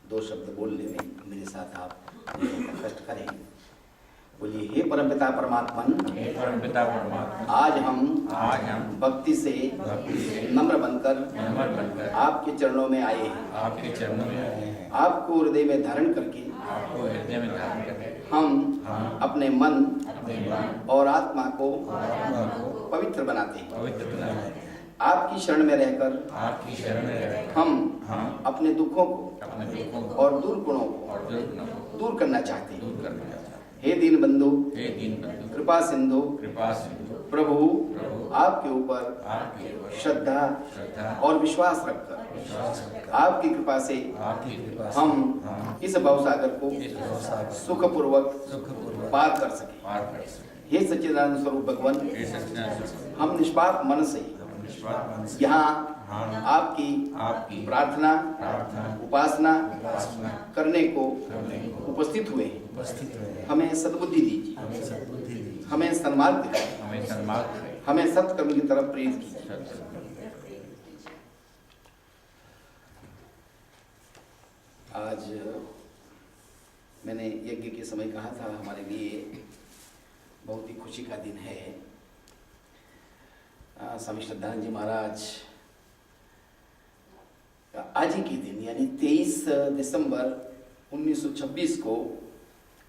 दो शब्द बोलने में मेरे साथ आप कष्ट करें। बोलिए, हे परमपिता परमात्मन, आज हम भक्ति से नम्र बनकर आपके चरणों में आए हैं। आपको हृदय में धारण करके हम अपने मन और आत्मा को पवित्र बनाते हैं। आपकी शरण में रहकर हम अपने दुखों को और दुर्गुणों को दूर करना चाहते हैं। हे दीन बंधु, कृपा सिंधु, प्रभु आपके ऊपर श्रद्धा और विश्वास रखकर आपकी कृपा से हम इस भवसागर को सुखपूर्वक पार कर सके। हे सच्चिदानंद स्वरूप भगवान, हम निष्पाप मन से यहाँ आपकी प्रार्थना उपासना करने को उपस्थित हुए। हमें सद्बुद्धि दीजिए, हमें सन्मार्ग दिखाइए, हमें सत्कर्म की तरफ प्रेरित कीजिए। आज मैंने यज्ञ के समय कहा था, हमारे लिए बहुत ही खुशी का दिन है। स्वामी श्रद्धानंद जी महाराज आज ही के दिन यानी 23 दिसंबर 1926 को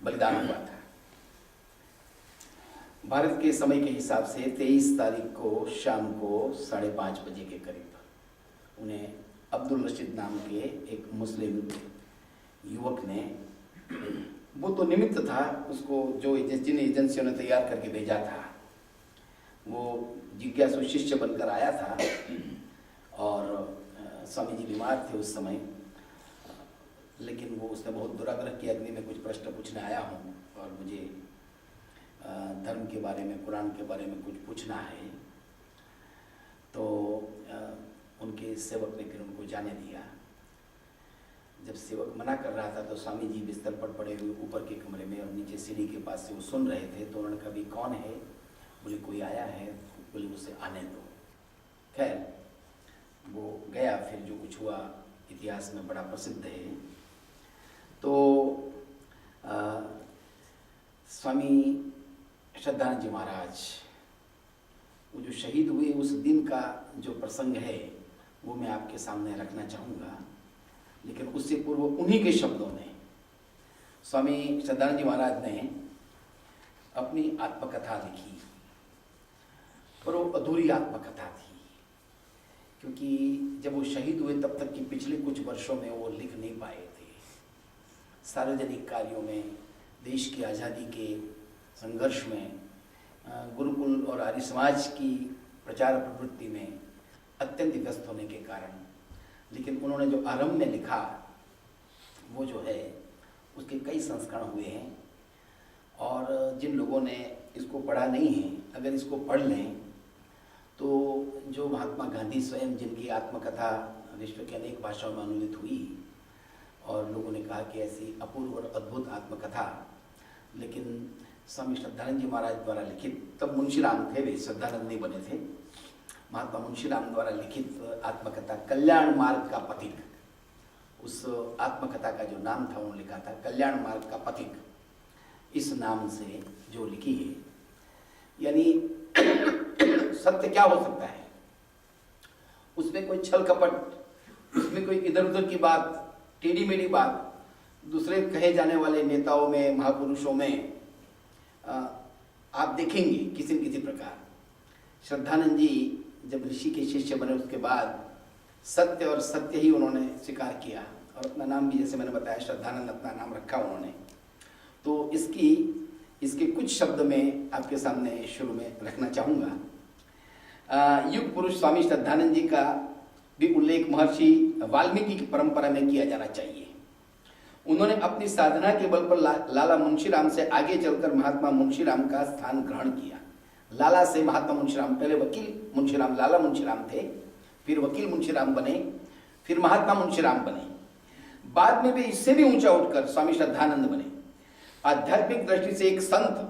बलिदान हुआ था। भारत के समय के हिसाब से 23 तारीख को शाम को 5:30 बजे के करीब उन्हें अब्दुल रशीद नाम के एक मुस्लिम युवक ने, वो तो निमित्त था, उसको जो जिन एजेंसियों ने तैयार करके भेजा था, वो जिज्ञासु शिष्य बनकर आया था। और स्वामी जी बीमार थे उस समय, लेकिन वो उसने बहुत दुराग्रह किया कि मैं कुछ प्रश्न पूछने आया हूँ और मुझे धर्म के बारे में, कुरान के बारे में कुछ पूछना है। तो उनके सेवक ने फिर उनको जाने दिया। जब सेवक मना कर रहा था तो स्वामी जी बिस्तर पर पड़े हुए ऊपर के कमरे में और नीचे सीढ़ी के पास से वो सुन रहे थे। तो उन्होंने कहा, भी कौन है? बोले, कोई आया है। बोले, उसे आने दो। खैर वो गया। फिर जो कुछ हुआ इतिहास में बड़ा प्रसिद्ध है। तो स्वामी श्रद्धानंद जी महाराज वो जो शहीद हुए उस दिन का जो प्रसंग है वो मैं आपके सामने रखना चाहूँगा। लेकिन उससे पूर्व उन्हीं के शब्दों में स्वामी श्रद्धानंद जी महाराज ने अपनी आत्मकथा लिखी, पर वो अधूरी आत्मकथा थी, क्योंकि जब वो शहीद हुए तब तक की पिछले कुछ वर्षों में वो लिख नहीं पाए थे। सार्वजनिक कार्यों में, देश की आज़ादी के संघर्ष में, गुरुकुल और आर्य समाज की प्रचार प्रवृत्ति में अत्यंत व्यस्त होने के कारण, लेकिन उन्होंने जो आरंभ में लिखा वो जो है उसके कई संस्करण हुए हैं। और जिन लोगों ने इसको पढ़ा नहीं है, अगर इसको पढ़ लें तो जो महात्मा गांधी स्वयं, जिनकी आत्मकथा विश्व के अनेक भाषाओं में अनुदित हुई और लोगों ने कहा कि ऐसी अपूर्व और अद्भुत आत्मकथा, लेकिन स्वामी श्रद्धानंद जी महाराज द्वारा लिखित, तब मुंशीराम थे, वे श्रद्धानंद नहीं बने थे, महात्मा मुंशीराम द्वारा लिखित आत्मकथा कल्याण मार्ग का पथिक, उस आत्मकथा का जो नाम था उन्होंने लिखा था कल्याण मार्ग का पथिक, इस नाम से जो लिखी है। यानी सत्य क्या हो सकता है, उसमें कोई छल कपट, उसमें कोई इधर उधर की बात, टेढ़ी मेढ़ी बात, दूसरे कहे जाने वाले नेताओं में, महापुरुषों में आप देखेंगे किसी न किसी प्रकार। श्रद्धानंद जी जब ऋषि के शिष्य बने उसके बाद सत्य और सत्य ही उन्होंने स्वीकार किया और अपना नाम भी, जैसे मैंने बताया, श्रद्धानंद अपना नाम रखा उन्होंने। तो इसके कुछ शब्द में आपके सामने शुरू में रखना चाहूँगा। युग पुरुष स्वामी श्रद्धानंद जी का भी उल्लेख महर्षि वाल्मीकि की परंपरा में किया जाना चाहिए। उन्होंने अपनी साधना के बल पर लाला मुंशीराम से आगे चलकर महात्मा मुंशीराम का स्थान ग्रहण किया। लाला से महात्मा मुंशीराम, पहले वकील मुंशीराम, लाला मुंशीराम थे, फिर वकील मुंशीराम बने, फिर महात्मा मुंशीराम बने। बाद में वे इससे भी ऊंचा उठकर स्वामी श्रद्धानंद बने। आध्यात्मिक दृष्टि से एक संत,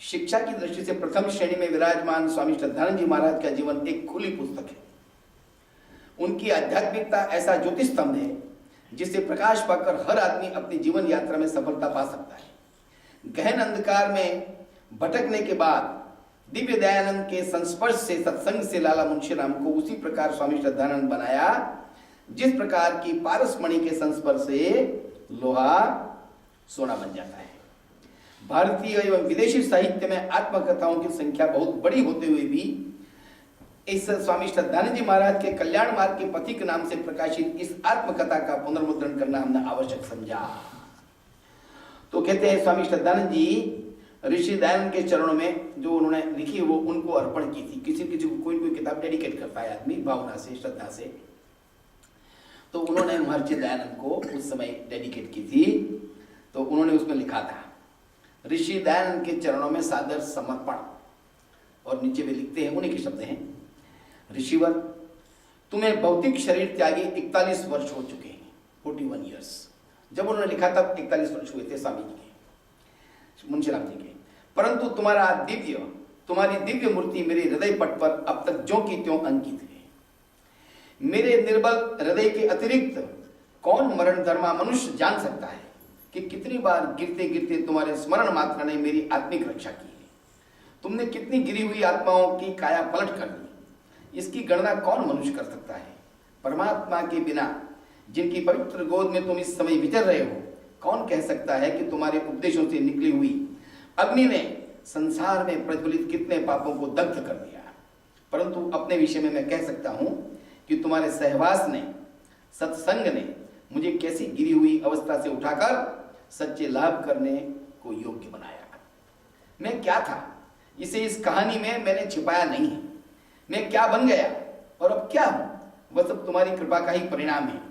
शिक्षा की दृष्टि से प्रथम श्रेणी में विराजमान स्वामी श्रद्धानंद जी महाराज का जीवन एक खुली पुस्तक है। उनकी आध्यात्मिकता ऐसा ज्योतिष स्तंभ है जिससे प्रकाश पाकर हर आदमी अपनी जीवन यात्रा में सफलता पा सकता है। गहन अंधकार में भटकने के बाद दिव्य दयानंद के संस्पर्श से, सत्संग से लाला मुंशीराम को उसी प्रकार स्वामी श्रद्धानंद बनाया जिस प्रकार की पारस मणि के संस्पर्श से लोहा सोना बन जाता है। भारतीय एवं विदेशी साहित्य में आत्मकथाओं की संख्या बहुत बड़ी होते हुए भी इस स्वामी श्रद्धानंद जी महाराज के कल्याण मार्ग के पथिक नाम से प्रकाशित इस आत्मकथा का पुनर्मुद्रण करना हमने आवश्यक समझा। तो कहते हैं स्वामी श्रद्धानंद जी ऋषि दयानंद के चरणों में जो उन्होंने लिखी वो उनको अर्पण की थी। किसी किसी को कोई किताब डेडिकेट करता है आदमी भावना से, श्रद्धा से, तो उन्होंने महर्षि दयानंद को उस समय डेडिकेट की थी। तो उन्होंने उसमें लिखा था ऋषि दयानंद के चरणों में सादर समर्पण, और नीचे भी लिखते हैं, उन्हीं के शब्द हैं, ऋषिवर तुम्हें भौतिक शरीर त्यागी 41 वर्ष हो चुके हैं, 41 ईयर्स। जब उन्होंने लिखा तब 41 वर्ष हुए थे स्वामी जी के, मुंशीराम जी के, परंतु तुम्हारी दिव्य मूर्ति मेरे हृदय पट पर अब तक ज्यों की त्यों अंकित है। मेरे निर्बल हृदय के अतिरिक्त कौन मरण धर्मा मनुष्य जान सकता है कि कितनी बार गिरते गिरते तुम्हारे स्मरण मात्र ने मेरी आत्मिक रक्षा की है। तुमने कितनी गिरी हुई आत्माओं की काया पलट कर दी, इसकी गणना कौन मनुष्य कर सकता है। परमात्मा के बिना जिनकी पवित्र गोद में तुम इस समय विचर रहे हो, कौन कह सकता है कि तुम्हारे उपदेशों से निकली हुई अग्नि ने संसार में प्रज्वलित कितने पापों को दग्ध कर दिया। परंतु अपने विषय में मैं कह सकता हूं कि तुम्हारे सहवास ने, सत्संग ने मुझे कैसी गिरी हुई अवस्था से उठाकर सच्चे लाभ करने को योग्य बनाया। मैं क्या था इसे इस कहानी में मैंने छिपाया नहीं है। मैं क्या बन गया और अब क्या हूं, वह सब तुम्हारी कृपा का ही परिणाम है।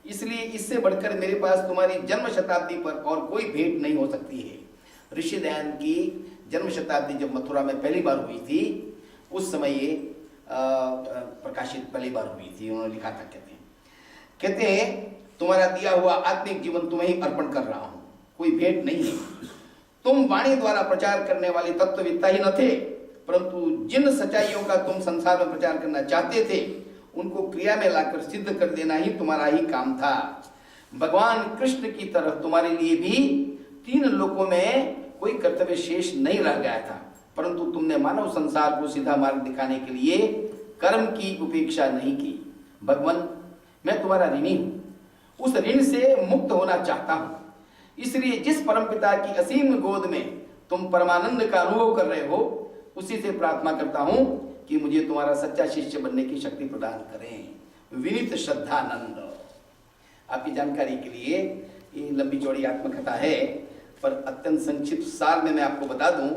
इसलिए इससे बढ़कर मेरे पास तुम्हारी जन्म शताब्दी पर और कोई भेंट नहीं हो सकती है। ऋषि दयानंद की जन्म शताब्दी जब मथुरा में पहली बार हुई थी, उस समय ये प्रकाशित पहली बार हुई थी। उन्होंने लिखा था, कहते हैं तुम्हारा दिया हुआ आत्मिक जीवन तुम्हें ही अर्पण कर रहा हूं, कोई भेंट नहीं है। तुम वाणी द्वारा प्रचार करने वाले तत्ववेत्ता ही न थे, परंतु जिन सच्चाइयों का तुम संसार में प्रचार करना चाहते थे उनको क्रिया में लाकर सिद्ध कर देना ही तुम्हारा ही काम था। भगवान कृष्ण की तरह तुम्हारे लिए भी 3 लोकों में कोई कर्तव्य शेष नहीं रह गया था, परंतु तुमने मानव संसार को सीधा मार्ग दिखाने के लिए कर्म की उपेक्षा नहीं की। भगवान, मैं तुम्हारा ऋणी हूं, उस ऋण से मुक्त होना चाहता हूं। इसलिए जिस परमपिता की असीम गोद में तुम परमानंद का अनुभव कर रहे हो, उसी से प्रार्थना करता हूं कि मुझे तुम्हारा सच्चा शिष्य बनने की शक्ति प्रदान करें। विनीत श्रद्धानंद। आपकी जानकारी के लिए ये लंबी चौड़ी आत्मकथा है, पर अत्यंत संक्षिप्त सार में मैं आपको बता दूं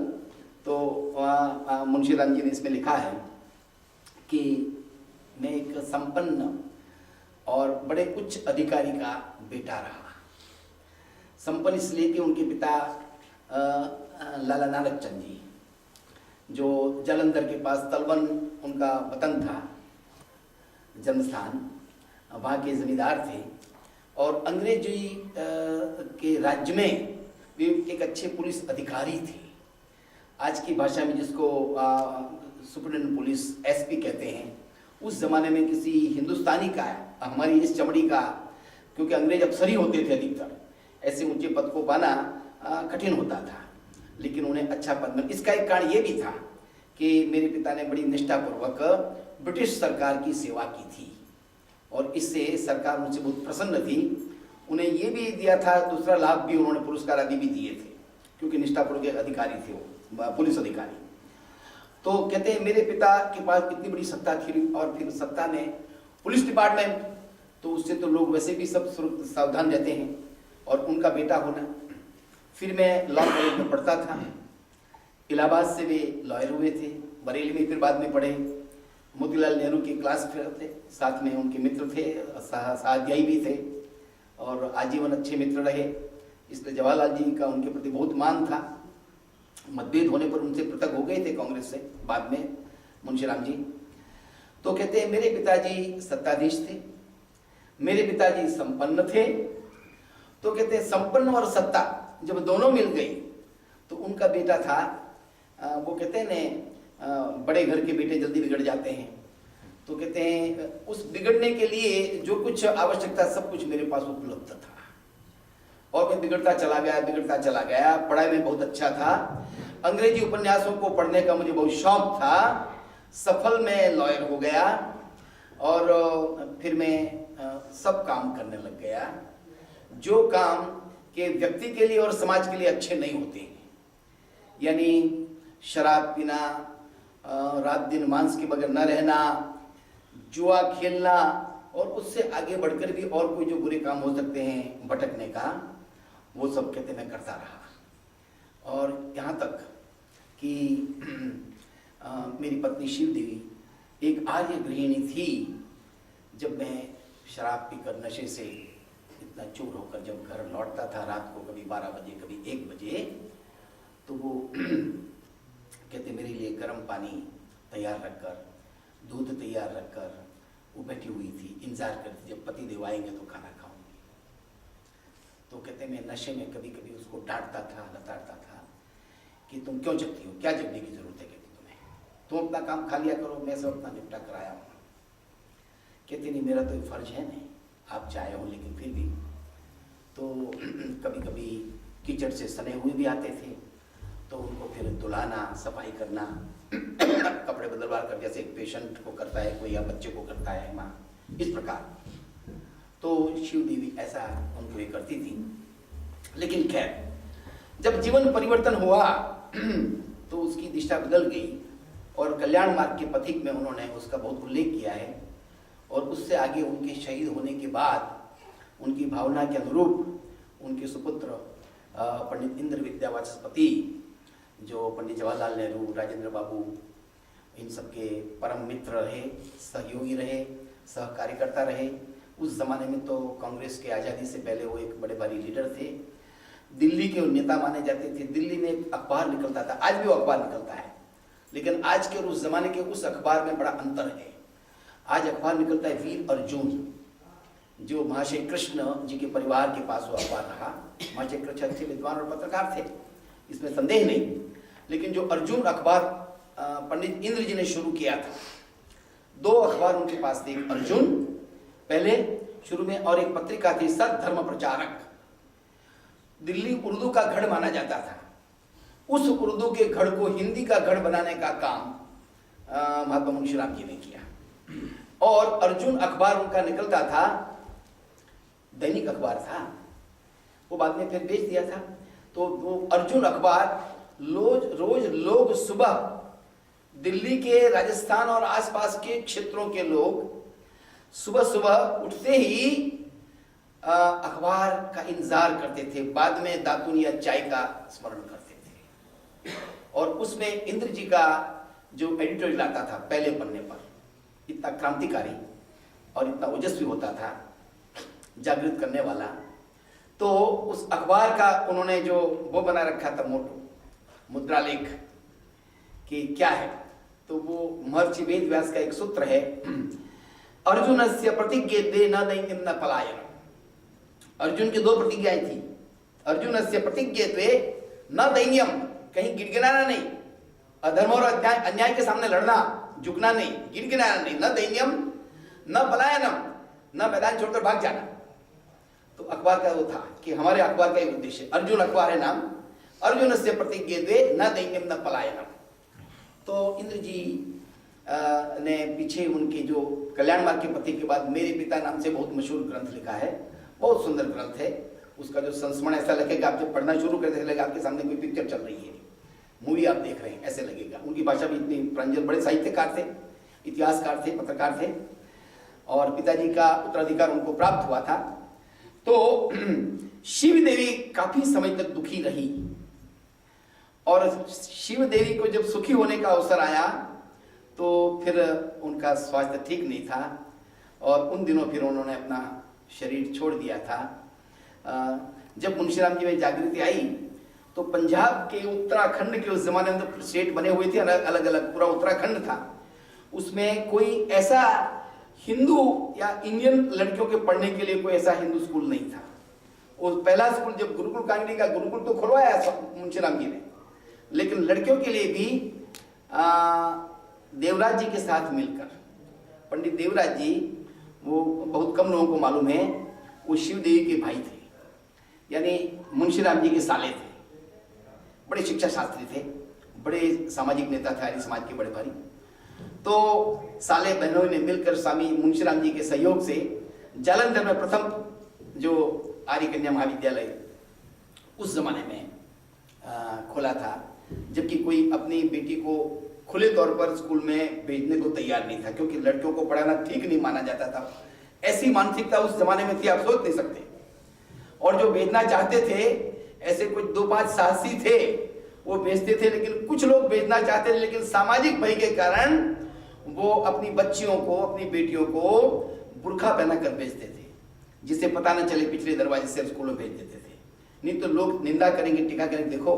तो मुंशीराम जी ने इसमें लिखा है कि मैं एक संपन्न और बड़े उच्च अधिकारी का बेटा रहा। संपन्न इसलिए कि उनके पिता लाला नानक चंद जी, जो जालंधर के पास तलवन उनका वतन था, जन्मस्थान, वहाँ के जमींदार थे और अंग्रेजी के राज्य में भी एक अच्छे पुलिस अधिकारी थे। आज की भाषा में जिसको सुप्रीटेंडेंट पुलिस एसपी कहते हैं, उस जमाने में किसी हिंदुस्तानी का, हमारी इस चमड़ी का, क्योंकि अंग्रेज अफसर ही होते थे अधिकतर, ऐसे ऊंचे पद को पाना कठिन होता था, लेकिन उन्हें अच्छा पद मिला। इसका एक कारण ये भी था कि मेरे पिता ने बड़ी निष्ठापूर्वक ब्रिटिश सरकार की सेवा की थी और इससे सरकार उनसे बहुत प्रसन्न थी। उन्हें ये भी दिया था, दूसरा लाभ भी उन्होंने पुरस्कार आदि भी दिए थे, क्योंकि निष्ठापूर्वक अधिकारी थे वो, पुलिस अधिकारी। तो कहते हैं मेरे पिता के पास कितनी बड़ी सत्ता थी, और फिर सत्ता में पुलिस डिपार्टमेंट, तो उससे तो लोग वैसे भी सब सावधान रहते हैं, और उनका बेटा होना। फिर मैं लॉ कॉलेज में पढ़ता था, इलाहाबाद से वे लॉयर हुए थे, बरेली में फिर बाद में पढ़े। मोतीलाल नेहरू के क्लास फेलो थे, साथ में उनके मित्र थे, सहाध्यायी भी थे और आजीवन अच्छे मित्र रहे। इसलिए जवाहरलाल जी का उनके प्रति बहुत मान था। मतभेद होने पर उनसे पृथक हो गए थे कांग्रेस से बाद में मुंशीराम जी। तो कहते हैं मेरे पिताजी सत्ताधीश थे, मेरे पिताजी संपन्न थे। तो कहते हैं संपन्न और सत्ता जब दोनों मिल गई तो उनका बेटा था, वो कहते हैं ने बड़े घर के बेटे जल्दी बिगड़ जाते हैं, तो कहते हैं उस बिगड़ने के लिए जो कुछ आवश्यकता सब कुछ मेरे पास उपलब्ध था, और मैं बिगड़ता चला गया। पढ़ाई में बहुत अच्छा था, अंग्रेजी उपन्यासों को पढ़ने का मुझे बहुत शौक था। सफल में लॉयर हो गया और फिर मैं सब काम करने लग गया जो काम के व्यक्ति के लिए और समाज के लिए अच्छे नहीं होते, यानी शराब पीना, रात दिन मांस के बगैर न रहना, जुआ खेलना, और उससे आगे बढ़कर भी और कोई जो बुरे काम हो सकते हैं भटकने का, वो सब कहते मैं करता रहा। और यहाँ तक कि मेरी पत्नी शिव देवी एक आर्य गृहिणी थी। जब मैं शराब पीकर नशे से इतना चूर होकर जब घर लौटता था रात को, कभी 12 बजे कभी 1 बजे, तो वो कहते मेरे लिए गर्म पानी तैयार रखकर, दूध तैयार रखकर वो बैठी हुई थी, इंतजार करती जब पति देव आएंगे तो खाना खाऊंगी। तो कहते मैं नशे में कभी कभी उसको डांटता था, लताड़ता था कि तुम क्यों जगती हो, क्या जगने की जरूरत है, कहती तुम्हें, तुम अपना काम खा लिया करो, मैं सब अपना निपटा कर आया हूँ। कहती नहीं मेरा तो फर्ज है नहीं, आप चाहे हो, लेकिन फिर भी तो कभी कभी कीचड़ से सने हुए भी आते थे, तो उनको फिर धुलाना, सफाई करना, कपड़े बदलवार कर, जैसे एक पेशेंट को करता है कोई या बच्चे को करता है माँ, इस प्रकार। तो शिव देवी ऐसा उनको ये करती थी। लेकिन खैर जब जीवन परिवर्तन हुआ तो उसकी दिशा बदल गई और कल्याण मार्ग के पथिक में उन्होंने उसका बहुत उल्लेख किया है। और उससे आगे उनके शहीद होने के बाद उनकी भावना के अनुरूप उनके सुपुत्र पंडित इंद्र विद्यावाचस्पति, जो पंडित जवाहरलाल नेहरू, राजेंद्र बाबू, इन सबके परम मित्र रहे, सहयोगी रहे, सहकार्यकर्ता रहे। उस जमाने में तो कांग्रेस के आज़ादी से पहले वो एक बड़े भारी लीडर थे, दिल्ली के नेता माने जाते थे। दिल्ली में एक अखबार निकलता था, आज भी वो अखबार निकलता है, लेकिन आज के और उस जमाने के उस अखबार में बड़ा अंतर है। आज अखबार निकलता है वीर अर्जुन, जो महाशय कृष्ण जी के परिवार के पास वो अखबार रहा। महाशय कृष्ण अच्छे विद्वान और पत्रकार थे, इसमें संदेह नहीं, लेकिन जो अर्जुन अखबार पंडित इंद्र जी ने शुरू किया था, 2 अखबार उनके पास थे, एक अर्जुन पहले शुरू में, और एक पत्रिका थी सत धर्म प्रचारक। दिल्ली उर्दू का गढ़ माना जाता था, उस उर्दू के गढ़ को हिंदी का गढ़ बनाने का काम महात्मा मुंशीराम जी ने किया। और अर्जुन अखबार उनका निकलता था, दैनिक अखबार था, वो बाद में फिर बेच दिया था। तो वो अर्जुन अखबार रोज लोग सुबह दिल्ली के, राजस्थान और आसपास के क्षेत्रों के लोग सुबह सुबह उठते ही अखबार का इंतजार करते थे, बाद में दातुन या चाय का स्मरण करते थे। और उसमें इंद्र जी का जो एडिटोरियल आता था पहले पन्ने पर, इतना क्रांतिकारी और इतना ओजस्वी होता था, जागृत करने वाला। तो उस अखबार का उन्होंने जो वो बना रखा था मोटो, मुद्रालेख कि क्या है, तो वो महर्षि वेद व्यास का एक सूत्र है, अर्जुनस्य प्रतिज्ञे न दैन्यम न पलायनम। अर्जुन की 2 प्रतिज्ञाएं थी, अर्जुनस्य प्रतिज्ञे न दैन्यम, कहीं गिड़गिड़ाना नहीं, अधर्म और अन्याय के सामने लड़ना, झुकना नहीं, गिड़गिड़ाना नहीं, न दैन्यम न पलायनम, न मैदान छोड़कर भाग जाना। तो अखबार का वो था कि हमारे अखबार का एक उद्देश्य, अर्जुन अखबार है नाम, अर्जुनस्य प्रतिज्ञे न दैन्यम न पलायनम। तो इंद्र जी ने पीछे उनके जो कल्याण मार्ग के पथिक के बाद मेरे पिता नाम से बहुत मशहूर ग्रंथ लिखा है, बहुत सुंदर ग्रंथ है। उसका जो संस्मरण ऐसा लगेगा, आप जब पढ़ना शुरू करते लगेगा आपके सामने कोई पिक्चर चल रही है, मूवी आप देख रहे हैं, ऐसे लगेगा। उनकी भाषा भी इतनी प्रांजल, बड़े साहित्यकार थे, इतिहासकार थे, पत्रकार थे, और पिताजी का उत्तराधिकार उनको प्राप्त हुआ था। तो शिव देवी काफी समय तक दुखी रही, और शिव देवी को जब सुखी होने का अवसर आया तो फिर उनका स्वास्थ्य ठीक नहीं था, और उन दिनों फिर उन्होंने अपना शरीर छोड़ दिया था। जब मुंशीराम जी में जागृति आई तो पंजाब के, उत्तराखंड के, उस जमाने में तो स्टेट बने हुए थे अलग अलग, पूरा उत्तराखंड था, उसमें कोई ऐसा हिंदू या इंडियन लड़कियों के पढ़ने के लिए कोई ऐसा हिंदू स्कूल नहीं था। वो पहला स्कूल जब गुरुकुल कांगड़ी का गुरुकुल तो खुलवाया मुंशीराम जी ने, लेकिन लड़कियों के लिए भी देवराज जी के साथ मिलकर पंडित देवराज जी, वो बहुत कम लोगों को मालूम है, वो शिव देवी के भाई थे, यानी मुंशीराम जी के साले थे। बड़े शिक्षा शास्त्री थे, बड़े सामाजिक नेता थे, आर्य समाज के बड़े भारी। तो साले बहनों ने मिलकर स्वामी मुंशीराम जी के सहयोग से जालंधर में प्रथम जो आर्य कन्या महाविद्यालय उस जमाने में खोला था, जबकि कोई अपनी बेटी को खुले तौर पर स्कूल में भेजने को तैयार नहीं था, क्योंकि लड़कियों को पढ़ाना ठीक नहीं माना जाता था। ऐसी मानसिकता उस जमाने में थी, आप सोच नहीं सकते। और जो भेजना चाहते थे, ऐसे कुछ 2-5 साहसी थे, वो भेजते थे, लेकिन कुछ लोग भेजना चाहते थे, लेकिन सामाजिक भय के कारण वो अपनी बच्चियों को, अपनी बेटियों को बुर्खा पहना कर भेजते थे, जिससे पता न चले पिछले दरवाजे से स्कूल में भेज देते थे। नहीं तो लोग निंदा करेंगे, टीका करेंगे, देखो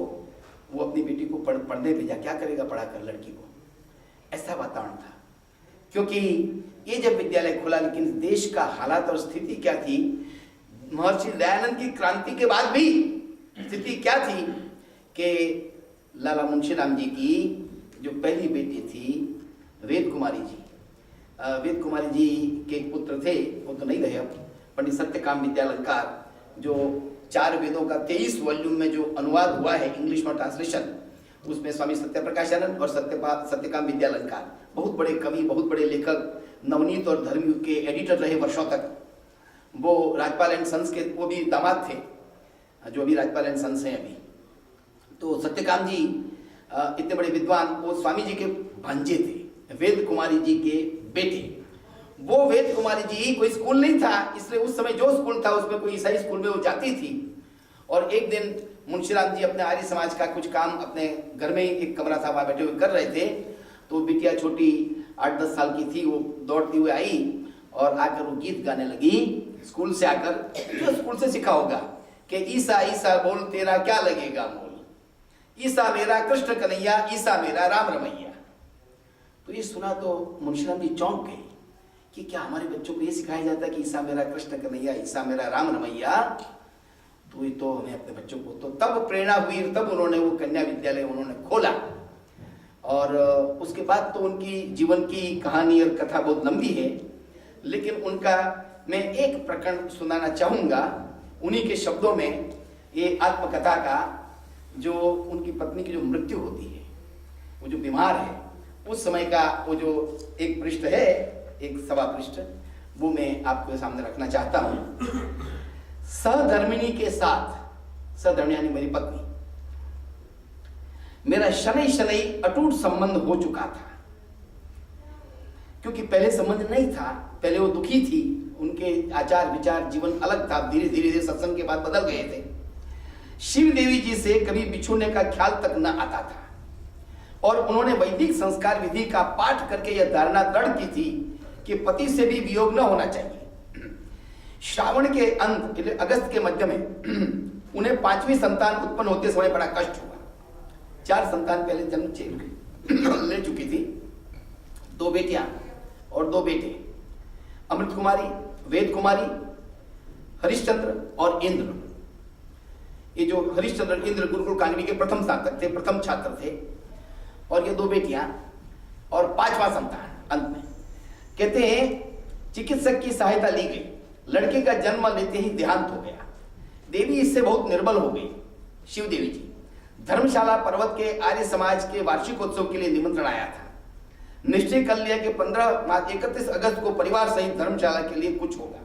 वो अपनी बेटी को पढ़ने भेजा, क्या करेगा पढ़ाकर लड़की को। ऐसा वातावरण था। क्योंकि ये जब विद्यालय खुला, लेकिन देश का हालात और स्थिति क्या थी, महर्षि दयानंद की क्रांति के बाद भी स्थिति क्या थी कि लाला मुंशीराम जी की जो पहली बेटी थी वेद कुमारी जी, वेद कुमारी जी के एक पुत्र थे, वो तो नहीं रहे अब, पंडित सत्यकाम विद्यालंकार, जो 4 वेदों का 23 वॉल्यूम में जो अनुवाद हुआ है इंग्लिश में ट्रांसलेशन, उसमें स्वामी सत्यप्रकाशानंद और सत्यकाम विद्यालंकार बहुत बड़े कवि, बहुत बड़े लेखक, नवनीत और धर्मयुग के एडिटर रहे वर्षों तक। वो राजपाल एंड सन्स के वो भी दामाद थे, जो अभी राजपाल एंड सन्स हैं अभी। तो सत्यकाम जी इतने बड़े विद्वान, वो स्वामी जी के भांजे थे, वेद कुमारी जी के बेटे। वो वेद कुमारी जी, कोई स्कूल नहीं था, इसलिए उस समय जो स्कूल था उसमें कोई ईसाई स्कूल में वो जाती थी। और एक दिन मुंशीराम जी अपने आर्य समाज का कुछ काम अपने घर में ही, एक कमरा था, वहां बैठे हुए कर रहे थे। तो बिटिया छोटी 8-10 साल की थी, वो दौड़ती हुई आई और आकर वो गीत गाने लगी स्कूल से आकर, जो स्कूल से सीखा होगा कि ईसा ईसा बोल तेरा क्या लगेगा मोल, ईसा मेरा कृष्ण कन्हैया, ईसा मेरा राम रमैया। तो ये सुना तो मुंशीराम जी चौंक गए कि क्या हमारे बच्चों को ये सिखाया जाता है कि ईसा मेरा कृष्ण कन्हैया, ईसा मेरा राम रमैया। तो ये तो हमें अपने बच्चों को, तो तब प्रेरणा हुई, तब उन्होंने वो कन्या विद्यालय उन्होंने खोला। और उसके बाद तो उनकी जीवन की कहानी और कथा बहुत लंबी है, लेकिन उनका मैं एक प्रकरण सुनाना चाहूंगा, उन्हीं के शब्दों में, ये आत्मकथा का। जो उनकी पत्नी की जो मृत्यु होती है, वो जो बीमार है, उस समय का वो जो एक पृष्ठ है, एक सवा पृष्ठ, वो मैं आपके सामने रखना चाहता हूं। सहधर्मिणी के साथ, सहधर्मिणी यानी मेरी पत्नी, मेरा शनै शनै अटूट संबंध हो चुका था। क्योंकि पहले संबंध नहीं था, पहले वो दुखी थी, उनके आचार विचार जीवन अलग था, धीरे धीरे सत्संग के बाद बदल गए थे। शिव देवी जी से कभी बिछुड़ने का ख्याल तक न आता था, और उन्होंने वैदिक संस्कार विधि का पाठ करके यह धारणा दृढ़ की थी कि पति से भी वियोग न होना चाहिए। श्रावण के अंत, अगस्त के मध्य में उन्हें 5वीं संतान उत्पन्न होते समय बड़ा कष्ट हुआ। 4 संतान पहले जन्म ले चुकी थी, 2 बेटियां और 2 बेटे, अमृत कुमारी, वेद कुमारी, हरिश्चंद्र और इंद्र। ये जो हरिश्चंद्र इंद्र गुरुकुल कानवी के प्रथम स्नातक थे, प्रथम छात्र थे। और ये 2 बेटियां और 5वां संतान अंत में। कहते हैं चिकित्सक की सहायता ली गई, लड़के का जन्म लेते ही देहांत हो गया। देवी इससे बहुत निर्बल हो गई। शिव देवी जी धर्मशाला पर्वत के आर्य समाज के वार्षिकोत्सव के लिए निमंत्रण आया था। निश्चय कर लिया कि 31 अगस्त को परिवार सहित धर्मशाला के लिए कुछ होगा।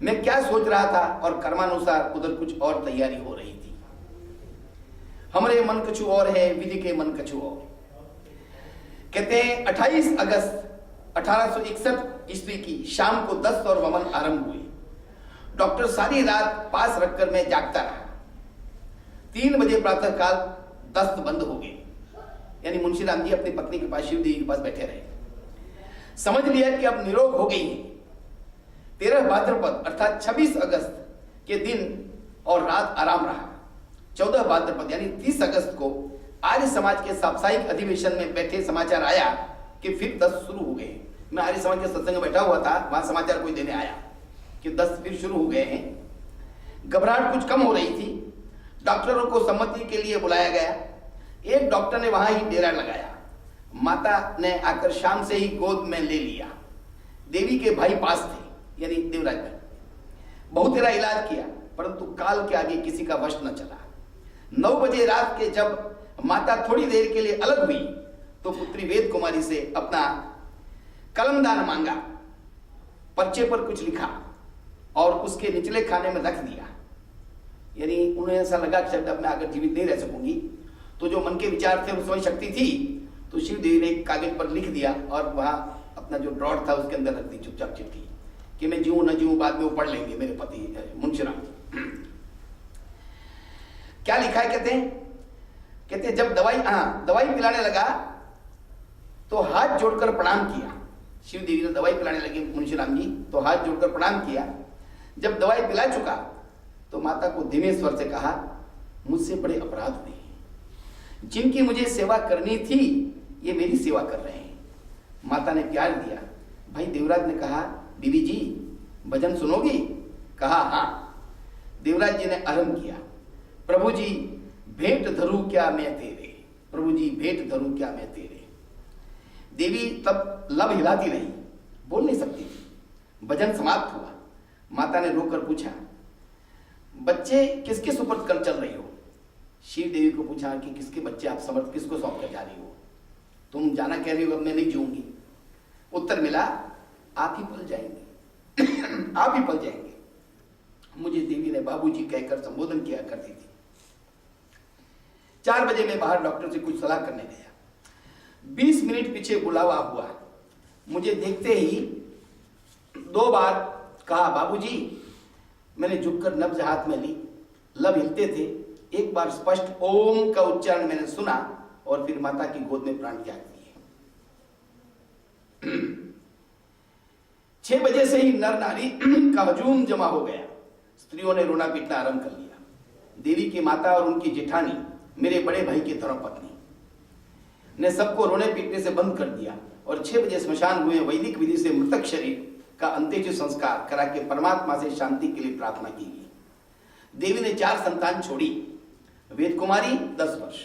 मैं क्या सोच रहा था, और कर्मानुसार उधर कुछ और तैयारी हो रही थी। हमारे मन कछु और है, विधि के मन कछु और। कहते हैं 28 अगस्त 1861 ईस्वी की शाम को दस्त और वमन आरंभ हुए। डॉक्टर सारी रात पास रखकर मैं जागता रहा। 3 बजे प्रातः काल दस्त बंद हो गए, यानी मुंशीराम जी अपनी पत्नी के पास, शिव देवी के पास बैठे रहे। समझ लिया कि अब निरोग हो गई है। 13 भाद्रपद अर्थात 26 अगस्त के दिन और रात आराम रहा। 14 भाद्रपद यानी 30 अगस्त को आर्य समाज के साप्ताहिक अधिवेशन में बैठे समाचार आया कि फिर दस्त शुरू हो गए। मैं आर्य समाज के सत्संग में बैठा हुआ था, वहां समाचार कोई देने आया कि दस्त फिर शुरू हो गए हैं। घबराहट कुछ कम हो रही थी। डॉक्टरों को सम्मति के लिए बुलाया गया। एक डॉक्टर ने वहां ही डेरा लगाया। माता ने आकर शाम से ही गोद में ले लिया। देवी के भाई पास थे, यानी देवराज भाई। बहुत तेरा इलाज किया, परंतु काल के आगे किसी का वश न चला। 9 बजे रात के जब माता थोड़ी देर के लिए अलग हुई तो पुत्री वेद कुमारी से अपना कलमदान मांगा, पर्चे पर कुछ लिखा और उसके निचले खाने में रख दिया। यानी उन्हें ऐसा लगा कि शायद अब मैं अगर जीवित नहीं रह सकूंगी, तो जो मन के विचार थे उसमें शक्ति थी, तो शिव देवी ने एक कागज पर लिख दिया और वहां अपना जो ड्रॉट था उसके अंदर रख दी चुपचाप चिट्ठी कि मैं जीऊं न जीऊं बाद में वो पढ़ लेंगे मेरे पति मुंशीराम। क्या लिखा है कहते हैं जब दवाई पिलाने लगा तो हाथ जोड़कर प्रणाम किया। शिव देवी ने दवाई पिलाने लगे मुंशीराम जी, तो हाथ जोड़कर प्रणाम किया। जब दवाई पिला चुका तो माता को धीमे स्वर से कहा, मुझसे बड़े अपराध हुए हैं, जिनकी मुझे सेवा करनी थी ये मेरी सेवा कर रहे हैं। माता ने प्यार दिया। भाई देवराज ने कहा, बीबी जी भजन सुनोगी? कहा हाँ। देवराज जी ने आरंभ किया, प्रभु जी भेंट धरू क्या मैं तेरे, प्रभु जी भेंट धरू क्या मैं तेरे। देवी तब लब हिलाती रही, बोल नहीं सकती थी। भजन समाप्त हुआ। माता ने रोकर पूछा, बच्चे किसके सुपुर्द कर चल रही हो? शिव देवी को पूछा कि किसके बच्चे आप समर्थ किसको सौंप कर जा रही हो? तुम जाना कह रही हो, अब मैं नहीं जीऊंगी। उत्तर मिला, आप ही पल जाएंगे आप ही पल जाएंगे। मुझे देवी ने बाबूजी कहकर संबोधन किया करती थी। 4 बजे मैं बाहर डॉक्टर से कुछ सलाह करने गया। 20 मिनट पीछे बुलावा हुआ। मुझे देखते ही 2 बार कहा, बाबूजी। मैंने झुककर नब्ज हाथ में ली, लब हिलते थे। एक बार स्पष्ट ओम का उच्चारण मैंने सुना और फिर माता की गोद में प्राण त्याग दिए। 6 बजे से ही नर नारी का हजूम जमा हो गया। स्त्रियों ने रोना पीटना आरंभ कर लिया। देवी की माता और उनकी जेठानी, मेरे बड़े भाई की धर्मपत्नी, ने सबको रोने पीटने से बंद कर दिया और 6 बजे स्मशान हुए वैदिक विधि से मृतक शरीर का अंत्येष्टि संस्कार करा के परमात्मा से शांति के लिए प्रार्थना की गई। देवी ने 4 संतान छोड़ी। वेद कुमारी 10 वर्ष,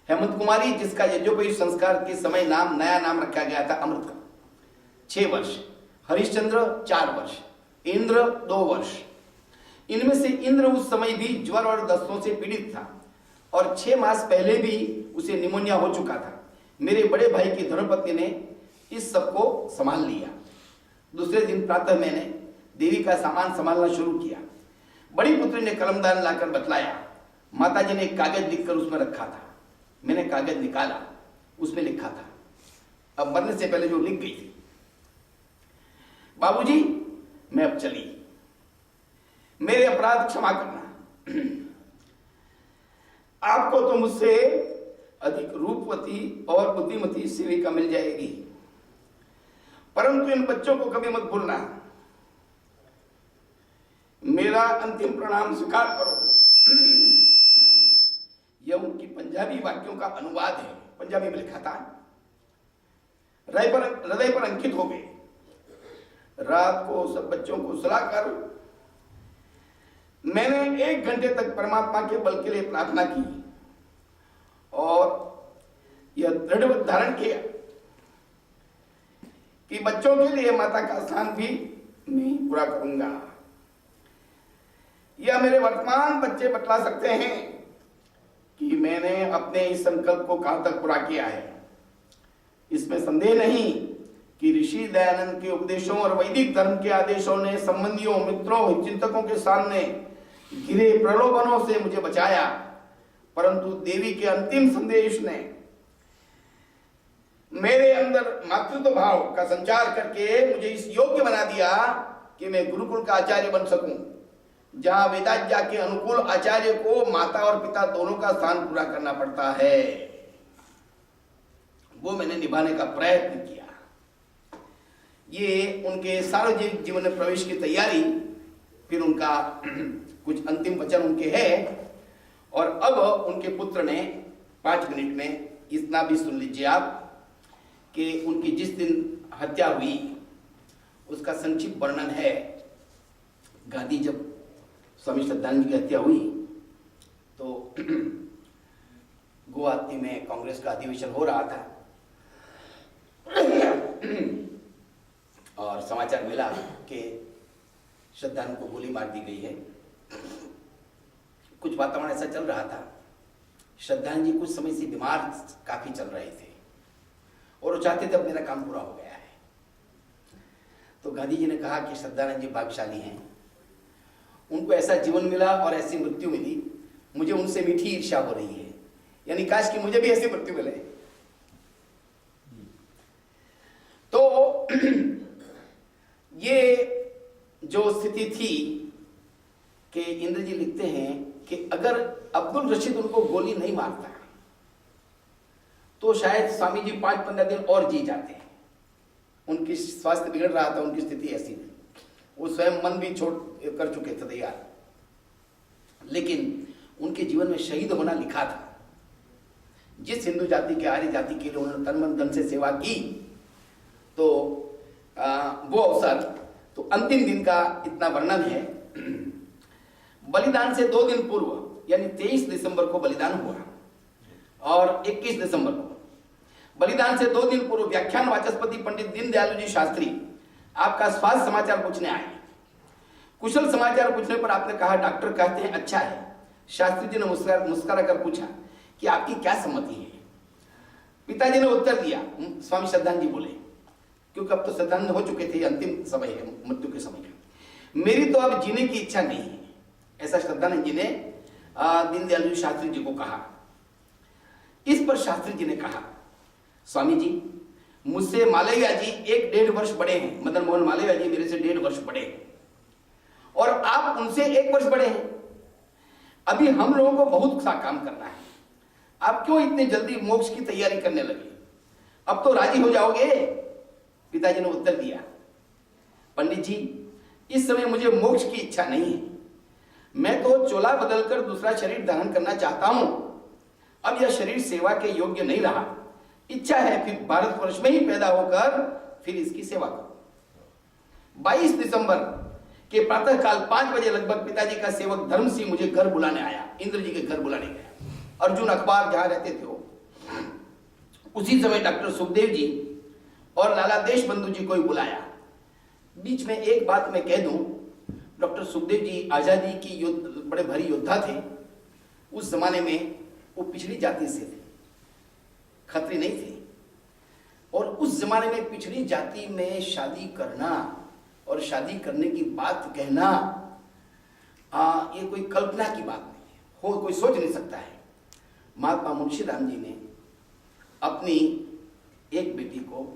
हेमंत कुमारी जिसका यज्ञोपवीत संस्कार के समय नया नाम रखा गया था अमृत का, 6 वर्ष, हरिश्चंद्र 4 वर्ष, इंद्र 2 वर्ष। इनमें से इंद्र उस समय भी ज्वर और दस्तों से पीड़ित था और 6 मास पहले भी उसे निमोनिया हो चुका था। मेरे बड़े भाई की धर्मपत्नी ने इस सबको संभाल लिया। दूसरे दिन प्रातः मैंने देवी का सामान संभालना शुरू किया। बड़ी पुत्री ने कलमदान लाकर बतलाया। माताजी ने एक कागज लिखकर उसमें रखा था। मैंने कागज निकाला, उसमें लिखा था, अब मरने से पहले जो लिख गई थी, बाबूजी मैं अब चली, मेरे अपराध क्षमा करना। आपको तो मुझसे अधिक रूपवती और बुद्धिमती सेविका मिल जाएगी, परंतु इन बच्चों को कभी मत भूलना। मेरा अंतिम प्रणाम स्वीकार करो। यह उनकी पंजाबी वाक्यों का अनुवाद है, पंजाबी में लिखा था। हृदय पर अंकित हो गए। रात को सब बच्चों को सुलाकर मैंने 1 घंटे तक परमात्मा के बल के लिए प्रार्थना की और यह दृढ़ धारण किया कि बच्चों के लिए माता का स्थान भी मैं पूरा करूंगा। यह मेरे वर्तमान बच्चे बतला सकते हैं कि मैंने अपने इस संकल्प को कहां तक पूरा किया है। इसमें संदेह नहीं कि ऋषि दयानंद के उपदेशों और वैदिक धर्म के आदेशों ने संबंधियों, मित्रों, चिंतकों के सामने घिरे प्रलोभनों से मुझे बचाया, परंतु देवी के अंतिम संदेश ने मेरे अंदर मातृत्व भाव का संचार करके मुझे इस योग्य बना दिया कि मैं गुरुकुल का आचार्य बन सकूं, जहां वेदाज्ञा के अनुकूल आचार्य को माता और पिता दोनों का स्थान पूरा करना पड़ता है। वो मैंने निभाने का प्रयत्न किया। ये उनके सार्वजनिक जीवन में प्रवेश की तैयारी, फिर उनका कुछ अंतिम वचन उनके हैं। और अब उनके पुत्र ने 5 मिनट में इतना भी सुन लीजिए आप कि उनकी जिस दिन हत्या हुई उसका संक्षिप्त वर्णन है। गांधी जब स्वामी श्रद्धानंद जी की हत्या हुई तो गुवाहाटी में कांग्रेस का अधिवेशन हो रहा था और समाचार मिला कि श्रद्धानंद को गोली मार दी गई है। कुछ वातावरण ऐसा चल रहा था, श्रद्धानंद जी कुछ समय से बीमार काफी चल रहे थे और वो चाहते थे अब मेरा काम पूरा हो गया है। तो गांधी जी ने कहा कि श्रद्धानंद जी भाग्यशाली हैं, उनको ऐसा जीवन मिला और ऐसी मृत्यु मिली, मुझे उनसे मीठी ईर्ष्या हो रही है, यानी काश कि मुझे भी ऐसी मृत्यु मिले। तो ये जो स्थिति थी कि इंद्र जी लिखते हैं कि अगर अब्दुल रशीद उनको गोली नहीं मारता तो शायद स्वामी जी 5-15 दिन और जी जाते हैं। उनकी स्वास्थ्य बिगड़ रहा था, उनकी स्थिति ऐसी थी, वो स्वयं मन भी छोड़ कर चुके थे तैयार, लेकिन उनके जीवन में शहीद होना लिखा था। जिस हिंदू जाति के, आर्य जाति के लिए उन्होंने तन मन धन से सेवा की, तो वो अवसर, तो अंतिम दिन का इतना वर्णन है। बलिदान से 2 दिन पूर्व यानी 23 दिसंबर को बलिदान हुआ और 21 दिसंबर को बलिदान से 2 दिन पूर्व व्याख्यान वाचस्पति पंडित दीनदयालु जी शास्त्री आपका स्वास्थ्य समाचार पूछने आए। कुशल समाचार पूछने पर आपने कहा डॉक्टर कहते हैं अच्छा है। शास्त्री जी ने मुस्कुरा कर पूछा कि आपकी क्या सम्मति है। पिताजी ने उत्तर दिया, स्वामी श्रद्धानंद जी बोले, क्योंकि अब तो श्रद्धानंद हो चुके थे, अंतिम समय है मृत्यु के समय का, मेरी तो अब जीने की इच्छा नहीं है। ऐसा श्रद्धानंद जी ने दीनदयालु शास्त्री जी को कहा। इस पर शास्त्री जी ने कहा, स्वामी जी मुझसे मालवीय जी 1-1.5 वर्ष बड़े हैं, मदन मोहन मालवीय जी मेरे से 1.5 वर्ष बड़े हैं और आप उनसे 1 वर्ष बड़े हैं। अभी हम लोगों को बहुत सा काम करना है, आप क्यों इतनी जल्दी मोक्ष की तैयारी करने लगे, अब तो राजी हो जाओगे। पिताजी ने उत्तर दिया, पंडित जी इस समय मुझे मोक्ष की इच्छा नहीं है, मैं तो चोला बदलकर दूसरा शरीर धारण करना चाहता हूं। अब यह शरीर सेवा के योग्य नहीं रहा, इच्छा है फिर भारतवर्ष में ही पैदा होकर फिर इसकी सेवा करूं। 22 दिसंबर के प्रातः काल 5 बजे लगभग पिताजी का सेवक धर्म सिंह मुझे घर बुलाने आया, इंद्र जी के घर बुलाने गया। अर्जुन अखबार जहां रहते थे वो, उसी समय डॉक्टर सुखदेव जी और लाला देश बंधु जी को ही बुलाया। बीच में एक बात मैं कह दूं, डॉक्टर सुखदेव जी आजादी की बड़े भारी योद्धा थे। उस जमाने में वो पिछड़ी जाति से थे, खत्री नहीं थे, और उस जमाने में पिछड़ी जाति में शादी करना और शादी करने की बात कहना ये कोई कल्पना की बात नहीं है, हो कोई सोच नहीं सकता है। महात्मा मुंशीराम जी ने अपनी एक बेटी को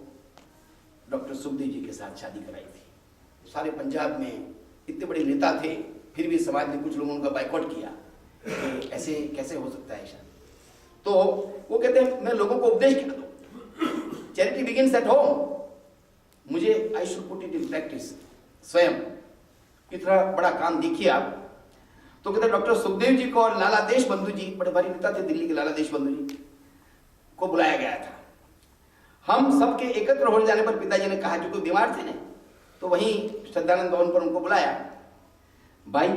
डॉक्टर सुखदेव जी के साथ शादी कराई थी। सारे पंजाब में इतने बड़े नेता थे, फिर भी समाज ने कुछ लोगों का बाइकआउट किया कि ऐसे कैसे हो सकता है शादी। तो वो कहते हैं मैं लोगों को उपदेश क्या दूं, चैरिटी बिगिंस एट होम, मुझे I should put it in practice, स्वयं इतना बड़ा काम देखिए आप। तो कहते डॉक्टर सुखदेव जी को और लाला देश बंधु जी, बड़े भारी नेता थे दिल्ली के लाला देश बंधु जी, को बुलाया गया था। हम सबके एकत्र हो जाने पर पिताजी ने कहा, क्योंकि बीमार थे ना, तो वहीं श्रद्धानंद भवन पर उनको बुलाया, भाई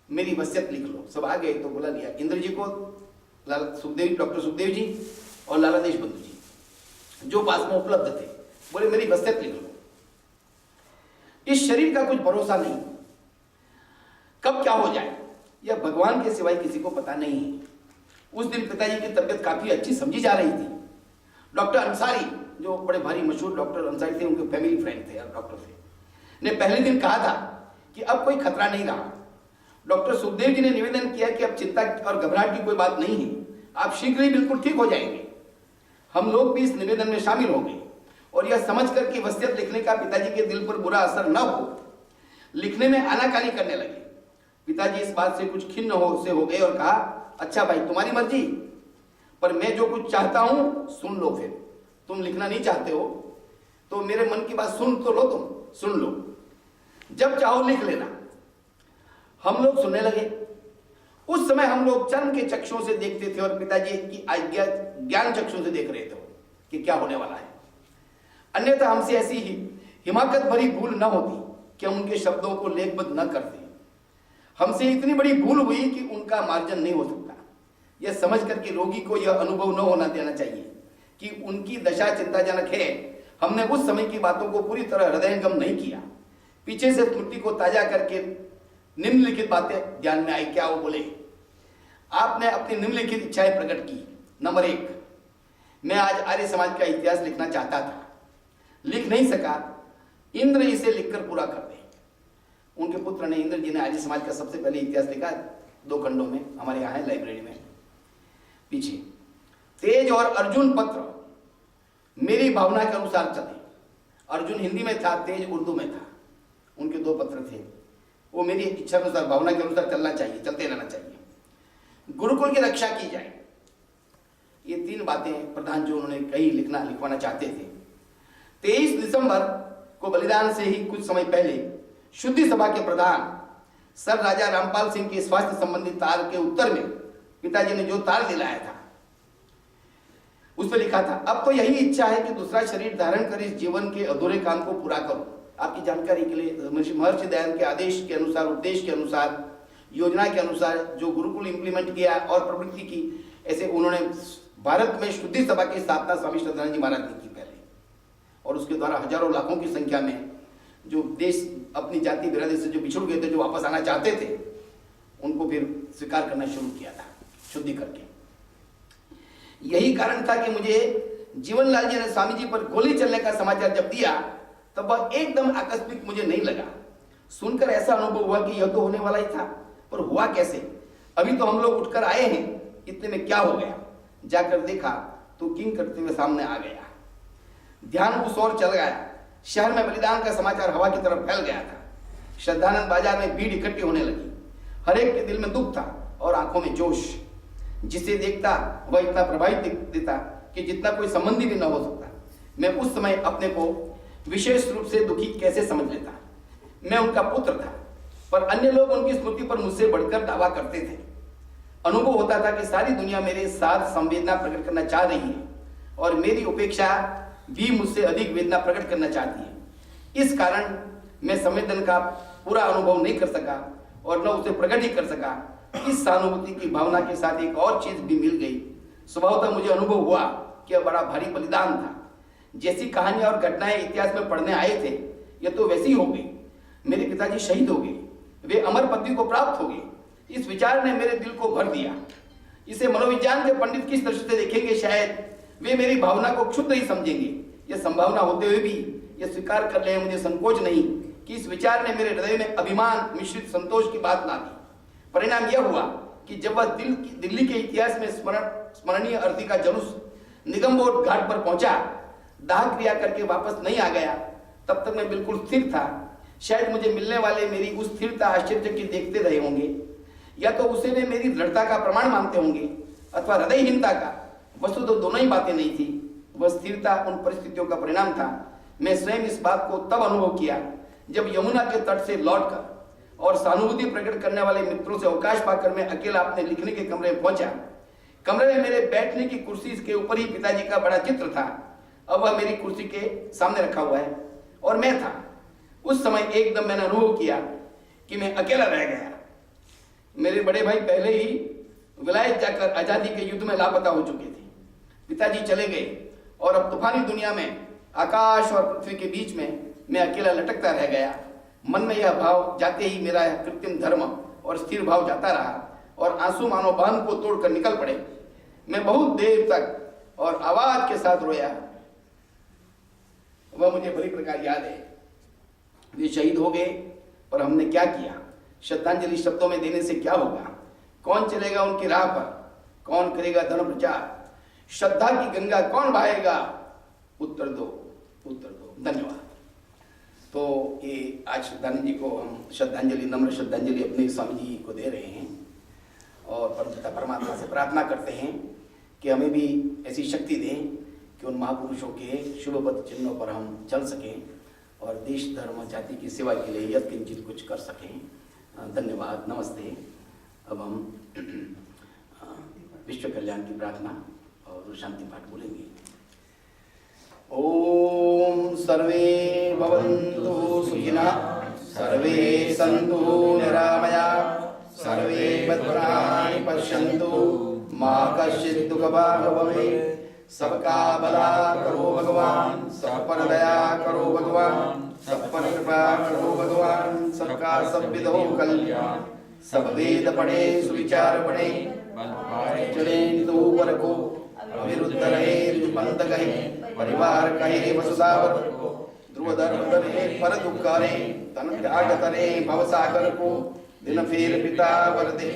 मेरी वसीयत लिख लो। सब आ गए तो बुला लिया इंद्र जी को, लाला सुखदेव, डॉक्टर सुखदेव जी और लाला देश बंधु जी जो पास में उपलब्ध थे, बोले मेरी वसीयत लिख लो। इस शरीर का कुछ भरोसा नहीं, कब क्या हो जाए यह भगवान के सिवाय किसी को पता नहीं है। उस दिन पिताजी की तबीयत काफी अच्छी समझी जा रही थी। डॉक्टर अंसारी, जो बड़े भारी मशहूर डॉक्टर अंसारी थे, उनके फैमिली फ्रेंड थे डॉक्टर थे, ने पहले दिन कहा था कि अब कोई खतरा नहीं रहा। डॉक्टर सुखदेव जी ने निवेदन किया कि अब चिंता और घबराहट की कोई बात नहीं है, आप शीघ्र ही बिल्कुल ठीक हो जाएंगे। हम लोग भी इस निवेदन में शामिल हो गए और यह समझकर कि वसीयत लिखने का पिताजी के दिल पर बुरा असर न हो, लिखने में आनाकानी करने लगे। पिताजी इस बात से कुछ खिन्न हो गए और कहा, अच्छा भाई तुम्हारी मर्जी, पर मैं जो कुछ चाहता हूं सुन लो। फिर तुम लिखना नहीं चाहते हो तो मेरे मन की बात सुन तो लो, तुम सुन लो, जब चाहो लिख लेना। हम लोग सुनने लगे। उस समय हम लोग चर्म के चक्षुओं से देखते थे और पिताजी की आज्ञा ज्ञान चक्षुओं से देख रहे थे कि क्या होने वाला है। अन्यथा हमसे ऐसी ही हिमाकत भरी भूल न होती कि हम उनके शब्दों को लेखबद्ध न करते। हमसे इतनी बड़ी भूल हुई कि उनका मार्जन नहीं हो सकता। यह समझकर कि रोगी को यह अनुभव न होना देना चाहिए कि उनकी दशा चिंताजनक है, हमने उस समय की बातों को पूरी तरह हृदयंगम नहीं किया। पीछे से स्मृति को ताजा करके निम्नलिखित बातें ध्यान में आई। क्या वो बोले? आपने अपनी निम्नलिखित इच्छाएं प्रकट की। नंबर 1, मैं आज आर्य समाज का इतिहास लिखना चाहता था, लिख नहीं सका, इंद्र इसे लिखकर पूरा कर दे। उनके पुत्र ने, इंद्र जी ने आर्य समाज का सबसे पहले इतिहास लिखा 2 खंडों में, हमारे यहाँ है लाइब्रेरी में पीछे। तेज और अर्जुन पत्र मेरी भावना के अनुसार चले। अर्जुन हिंदी में था, तेज उर्दू में था। उनके 2 पत्र थे, वो मेरी इच्छा अनुसार, भावना के अनुसार चलना चाहिए, चलते रहना चाहिए। गुरुकुल की रक्षा की जाए। ये 3 बातें प्रधान जो उन्होंने कही लिखवाना चाहते थे। 23 दिसंबर को बलिदान से ही कुछ समय पहले शुद्धि सभा के प्रधान सर राजा रामपाल सिंह के स्वास्थ्य संबंधी तार के उत्तर में पिताजी ने जो तार दिलाया था उस पर लिखा था, अब तो यही इच्छा है कि दूसरा शरीर धारण कर इस जीवन के अधूरे काम को पूरा करूं। आपकी जानकारी के लिए महर्षि दयानंद के आदेश के अनुसार, उपदेश के अनुसार, योजना के अनुसार जो गुरुकुल इंप्लीमेंट किया और प्रवृत्ति की, ऐसे उन्होंने भारत में शुद्धि सभा की स्थापना स्वामी श्रद्धानंद जी महाराज ने की पहले, और उसके द्वारा हजारों लाखों की संख्या में जो देश अपनी जाति बिरादरी से जो बिछुड़ गए थे, जो वापस आना चाहते थे, उनको फिर स्वीकार करना शुरू किया था शुद्धि करके। यही कारण था कि मुझे जीवनलाल जी ने स्वामी जी पर गोली चलने का समाचार जब दिया तब वह एकदम आकस्मिक मुझे नहीं लगा। सुनकर ऐसा अनुभव हुआ कि यह तो होने वाला ही था, पर हुआ कैसे? अभी तो हम लोग उठकर आए हैं, इतने में क्या हो गया? जाकर देखा तो किंग करते हुए सामने आ गया। ध्यान उस ओर चल गया। शहर में बलिदान का समाचार हवा की तरफ फैल गया था। श्रद्धानंद बाजार में भीड़ इकट्ठी होने लगी। हर एक के दिल में दुख था और आंखों में जोश। जिसे देखता वह इतना प्रभावित देता कि जितना कोई संबंधी भी न हो सकता। मैं उस समय अपने को विशेष रूप से दुखी कैसे समझ लेता। मैं उनका पुत्र था, पर अन्य लोग उनकी स्मृति पर मुझसे बढ़कर दावा करते थे। अनुभव होता था कि सारी दुनिया मेरे साथ संवेदना प्रकट करना चाह रही है और मेरी उपेक्षा भी मुझसे अधिक वेदना प्रकट करना चाहती है। इस कारण मैं संवेदन का पूरा अनुभव नहीं कर सका और न उसे प्रकट ही कर सका। इस सहानुभूति की भावना के साथ एक और चीज भी मिल गई। स्वभावतः मुझे अनुभव हुआ कि यह बड़ा भारी बलिदान था। जैसी कहानियां और घटनाएं इतिहास में पढ़ने आए थे, यह तो वैसी हो गई। मेरे पिताजी शहीद हो गए, वे अमर पदवी को प्राप्त हो गए। इस विचार ने मेरे दिल को भर दिया। इसे मनोविज्ञान के पंडित किस दृष्टि से देखेंगे, शायद वे मेरी भावना को क्षुद्र ही समझेंगे। यह संभावना होते हुए भी यह स्वीकार कर ले, मुझे संकोच नहीं कि इस विचार ने मेरे हृदय में अभिमान मिश्रित संतोष की बात ला दी। परिणाम यह हुआ कि जब वह दिल्ली के इतिहास में स्मरणीय अर्थी का जुलूस निगमबोध घाट पर पहुंचा, दाह क्रिया करके वापस नहीं आ गया, तब तक मैं बिल्कुल स्थिर था। शायद मुझे मिलने वाले मेरी उस स्थिरता आश्चर्य के देखते रहे होंगे, या तो उसे वे मेरी दृढ़ता का प्रमाण मानते होंगे अथवा हृदयहीनता का। वस्तु तो दोनों ही बातें नहीं थी। वह स्थिरता उन परिस्थितियों का परिणाम था। मैं स्वयं इस बात को तब अनुभव किया जब यमुना के तट से लौटकर और सहानुभूति प्रकट करने वाले मित्रों से अवकाश पाकर मैं अकेला अपने लिखने के कमरे में पहुंचा। कमरे में मेरे बैठने की कुर्सी के ऊपर ही पिताजी का बड़ा चित्र था। अब वह मेरी कुर्सी के सामने रखा हुआ है और मैं था। उस समय एकदम मैंने अनुभव किया कि मैं अकेला रह गया। मेरे बड़े भाई पहले ही विलायत जाकर आजादी के युद्ध में लापता हो चुके थे। पिताजी चले गए और अब तूफानी दुनिया में आकाश और पृथ्वी के बीच में मैं अकेला लटकता रह गया। मन में यह भाव जाते ही मेरा कृत्रिम धर्म और स्थिर भाव जाता रहा और आंसू मानो बांध को तोड़कर निकल पड़े। मैं बहुत देर तक और आवाज के साथ रोया। वह मुझे भली प्रकार याद है। वे शहीद हो गए, पर हमने क्या किया? श्रद्धांजलि शब्दों में देने से क्या होगा? कौन चलेगा उनकी राह पर? कौन करेगा धर्म प्रचार? श्रद्धा की गंगा कौन बहाएगा? उत्तर दो, उत्तर दो। धन्यवाद। तो ये आज श्रद्धानंद जी को हम श्रद्धांजलि, नम्र श्रद्धांजलि अपने स्वामी जी को दे रहे हैं और परमपिता परमात्मा से प्रार्थना करते हैं कि हमें भी ऐसी शक्ति दें कि उन महापुरुषों के शुभ पद चिन्हों पर हम चल सकें और देश धर्म जाति की सेवा के लिए यत्किंचित कुछ कर सकें। धन्यवाद, नमस्ते। अब हम विश्व कल्याण की प्रार्थना और शांति पाठ बोलेंगे। ओम सर्वे भवन्तु सुखिनः, सर्वे सन्तु निरामयाः, सर्वे भद्राणि पश्यन्तु, मा कश्चित् दुःखभाग् भवेत्। सबका भला करो भगवान, सब पर दया करो भगवान, सब पर कृपा करो भगवान, सबका सब विध हो कल्याण। सब वेद पढ़े सुविचार पढ़े, चढ़े तो ऊपर को, अविरुद्ध रहे पंथ कहे, परिवार कहे वसुधावर को, ध्रुव धर्म करे पर दुख करे, तन त्याग करे भवसागर को, दिन फेर पिता वर दे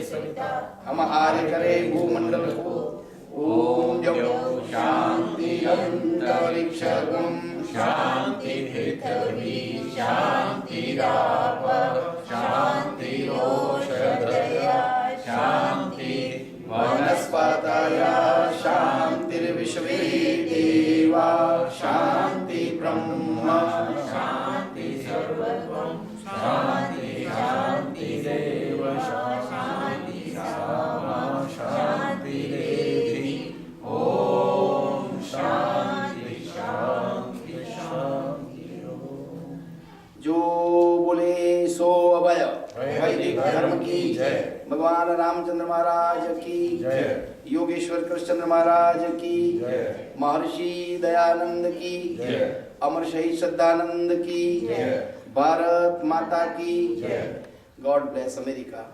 हम आर्य करे भूमंडल को। ओम जप शांति अंतरिक्षम शांति पृथ्वी शांति राप शांति औषधया शांति वनस्पतया शांतिर्विश्वे देवा शांति ब्रह्म शांति सर्वं शांति शांति देव शांति सामा शांति देवी। ओम शांति शांति शांति। जो बोले सो अभय वैदिक धर्म की जय। भगवान रामचंद्र महाराज की जय। योगेश्वर कृष्णचंद्र महाराज की जय। महर्षि दयानंद की जय। अमर शहीद श्रद्धानंद की जय। भारत माता की जय। God bless America.